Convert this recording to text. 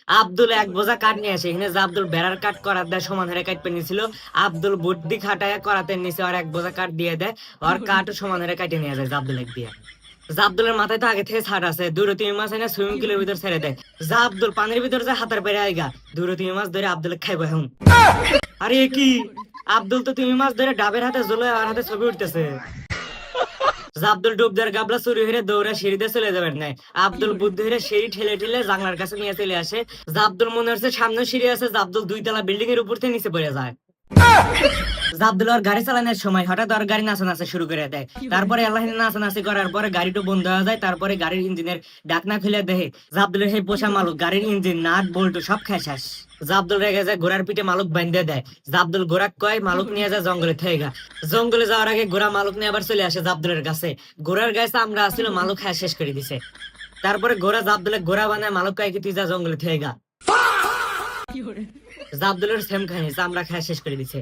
আব্দুল এক বোঝা কাঠ নিয়ে আসে এখানে যে আব্দুল বেড়ার কাঠ করার দেয় সমান হারে কাটপে নিছিল। আব্দুল বুদ্ধি খাটায় করাতে নিচে আর এক বোঝা কাঠ দিয়ে দেয়। আর কাঠও সমান হারে কাটে নিয়ে যায় আব্দুল এক দিয়ে। জাবদুলের মাথায় তো আগে থেকে ছাট আছে, 2-3 মাস এনে সুইমিং পুলের ভিতর ছেড়ে দেয়। জাবদুল পানির ভিতর যায় হাতার পেরে আইগা, 2-3 মাস ধরে আব্দুল খাইব এখন। আরে এ কি, আব্দুল তো 3 মাস ধরে ডাবের হাতে জ্বলে আর হাতে ছবি উঠতেছে। আব্দুল ডুব দেওয়ার গাবলা চুরি হয়ে দৌড়ে সিঁড়িতে চলে যাবেন নাই। আব্দুল বুদ্ধি হয়ে সিঁড়ি ঠেলে ঠেলে জানলার কাছে নিয়ে চলে আসে। আব্দুল মনে হচ্ছে সামনে সিঁড়ি আছে, আব্দুল 2 তলা বিল্ডিং এর উপর থেকে নিচে পড়ে যায়। আব্দুল ওর গাড়ি চালানোর সময় হঠাৎ ওর গাড়ি নাচানাচি শুরু করে দেয়। তারপরে আল্লাহ নাচানাচি করার পরে গাড়িটা বন্ধ হয়ে যায়। তারপরে গাড়ির ইঞ্জিনের ডাকনা খুলে দেয়। আব্দুলের সেই পোষা মালুক গাড়ির ইঞ্জিন নাট বল্টু সব খায় শেষ। আব্দুল রেগে যায়, ঘোড়ার পিঠে মালুক বাঁধে দেয়। আব্দুল ঘোড়া কয় মালুক নিয়ে যায় জঙ্গলে থেকে। জঙ্গলে যাওয়ার আগে ঘোড়া মালুক নিয়ে আবার চলে আসে আব্দুলের কাছে। ঘোড়ার গায়ে চামড়া আসছিল, মালুক খায় শেষ করে দিছে। তারপরে ঘোড়া আব্দুলের ঘোড়া বানায়, মালুক কয় কি তুই যা জঙ্গলে থেকে। আব্দুলের সেম খায় চামড়া খায় শেষ করে দিছে।